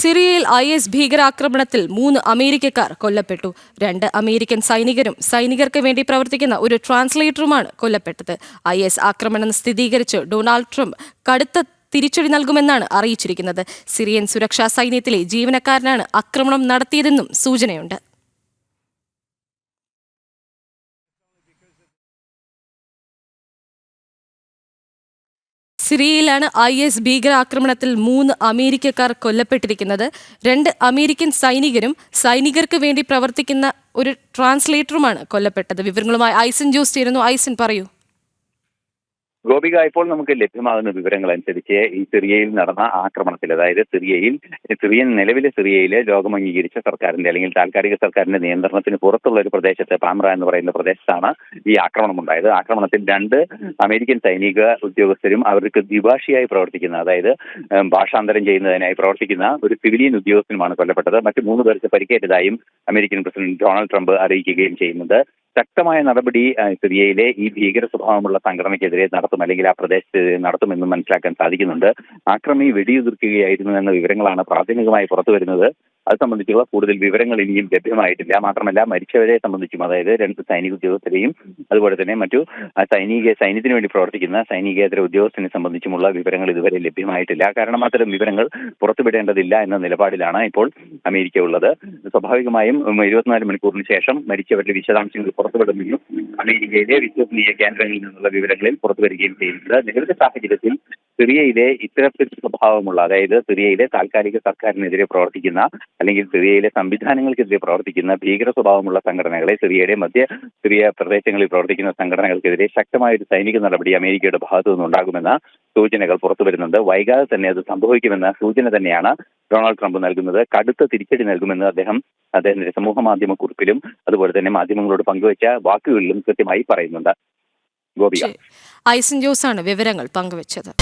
സിറിയയിൽ IS ഭീകരാക്രമണത്തിൽ 3 അമേരിക്കക്കാർ കൊല്ലപ്പെട്ടു. 2 അമേരിക്കൻ സൈനികരും സൈനികർക്ക് വേണ്ടി പ്രവർത്തിക്കുന്ന ഒരു ട്രാൻസ്ലേറ്ററുമാണ് കൊല്ലപ്പെട്ടത്. IS ആക്രമണം സ്ഥിരീകരിച്ച് ഡൊണാൾഡ് ട്രംപ് കടുത്ത തിരിച്ചടി നൽകുമെന്നാണ് അറിയിച്ചിരിക്കുന്നത്. സിറിയൻ സുരക്ഷാ സൈന്യത്തിലെ ജീവനക്കാരനാണ് ആക്രമണം നടത്തിയതെന്നും സൂചനയുണ്ട്. സിറിയയിലാണ് IS ഭീകരാക്രമണത്തിൽ 3 അമേരിക്കക്കാർ കൊല്ലപ്പെട്ടിരിക്കുന്നത്. 2 അമേരിക്കൻ സൈനികരും സൈനികർക്ക് വേണ്ടി പ്രവർത്തിക്കുന്ന ഒരു ട്രാൻസ്ലേറ്ററുമാണ് കൊല്ലപ്പെട്ടത്. വിവരങ്ങളുമായി ഐസൻ ജോസ് ചേരുന്നു. ഐസൻ, പറയൂ. ഗോപിക, ഇപ്പോൾ നമുക്ക് ലഭ്യമാകുന്ന വിവരങ്ങൾ അനുസരിച്ച് ഈ സിറിയയിൽ നടന്ന ആക്രമണത്തിൽ, അതായത് നിലവിലെ സിറിയയിലെ ലോകം അംഗീകരിച്ച സർക്കാരിന്റെ അല്ലെങ്കിൽ താൽക്കാലിക സർക്കാരിന്റെ നിയന്ത്രണത്തിന് പുറത്തുള്ള ഒരു പ്രദേശത്ത്, പാമ്ര എന്ന് പറയുന്ന പ്രദേശത്താണ് ഈ ആക്രമണം ഉണ്ടായത്. ആക്രമണത്തിൽ 2 അമേരിക്കൻ സൈനിക ഉദ്യോഗസ്ഥരും അവർക്ക് ദ്വിഭാഷിയായി പ്രവർത്തിക്കുന്ന, അതായത് ഭാഷാന്തരം ചെയ്യുന്നതിനായി പ്രവർത്തിക്കുന്ന ഒരു സിവിലിയൻ ഉദ്യോഗസ്ഥനുമാണ് കൊല്ലപ്പെട്ടത്. മറ്റ് 3 പേർക്ക് പരിക്കേറ്റതായും അമേരിക്കൻ പ്രസിഡന്റ് ഡൊണാൾഡ് ട്രംപ് അറിയിക്കുകയും ചെയ്യുന്നുണ്ട്. ശക്തമായ നടപടി സിറിയയിലെ ഈ ഭീകര സ്വഭാവമുള്ള സംഘടനയ്ക്കെതിരെ നടത്തും, അല്ലെങ്കിൽ ആ പ്രദേശത്ത് നടത്തുമെന്നും മനസ്സിലാക്കാൻ സാധിക്കുന്നുണ്ട്. ആക്രമി വെടിയുതിർക്കുകയായിരുന്നു എന്ന വിവരങ്ങളാണ് പ്രാഥമികമായി പുറത്തുവരുന്നത്. അത് സംബന്ധിച്ചുള്ള കൂടുതൽ വിവരങ്ങൾ ഇനിയും ലഭ്യമായിട്ടില്ല. മാത്രമല്ല, മരിച്ചവരെ സംബന്ധിച്ചും, അതായത് 2 സൈനിക ഉദ്യോഗസ്ഥരെയും അതുപോലെ തന്നെ മറ്റു സൈന്യത്തിന് വേണ്ടി പ്രവർത്തിക്കുന്ന സൈനികേതര ഉദ്യോഗസ്ഥനെ സംബന്ധിച്ചുമുള്ള വിവരങ്ങൾ ഇതുവരെ ലഭ്യമായിട്ടില്ല. കാരണം അത്തരം വിവരങ്ങൾ പുറത്തുവിടേണ്ടതില്ല എന്ന നിലപാടിലാണ് ഇപ്പോൾ അമേരിക്ക ഉള്ളത്. സ്വാഭാവികമായും 24 മണിക്കൂറിന് ശേഷം മരിച്ചവരുടെ വിശദാംശങ്ങൾ പുറത്തുവിടുമെന്നും അമേരിക്കയിലെ വിശ്വസനീയ കേന്ദ്രങ്ങളിൽ നിന്നുള്ള വിവരങ്ങളിൽ പുറത്തുവരികയും ചെയ്യുന്നുണ്ട്. നിലവിലെ സാഹചര്യത്തിൽ സിറിയയിലെ ഇത്തരത്തിൽ സ്വഭാവമുള്ള, അതായത് സിറിയയിലെ താൽക്കാലിക സർക്കാരിനെതിരെ പ്രവർത്തിക്കുന്ന അല്ലെങ്കിൽ സിറിയയിലെ സംവിധാനങ്ങൾക്കെതിരെ പ്രവർത്തിക്കുന്ന ഭീകര സ്വഭാവമുള്ള സംഘടനകളെ, സിറിയ പ്രദേശങ്ങളിൽ പ്രവർത്തിക്കുന്ന സംഘടനകൾക്കെതിരെ ശക്തമായ ഒരു സൈനിക നടപടി അമേരിക്കയുടെ ഭാഗത്തു നിന്നുണ്ടാകുമെന്ന സൂചനകൾ പുറത്തുവരുന്നുണ്ട്. വൈകാതെ തന്നെ അത് സംഭവിക്കുമെന്ന സൂചന തന്നെയാണ് ഡൊണാൾഡ് ട്രംപ് നൽകുന്നത്. കടുത്ത തിരിച്ചടി നൽകുമെന്ന് അദ്ദേഹത്തിന്റെ സമൂഹ മാധ്യമ കുറിപ്പിലും അതുപോലെ തന്നെ മാധ്യമങ്ങളോട് പങ്കുവച്ച വാക്കുകളിലും കൃത്യമായി പറയുന്നുണ്ട്. ഗോപിക, ഐസൻ ജോസാണ് വിവരങ്ങൾ പങ്കുവച്ചത്.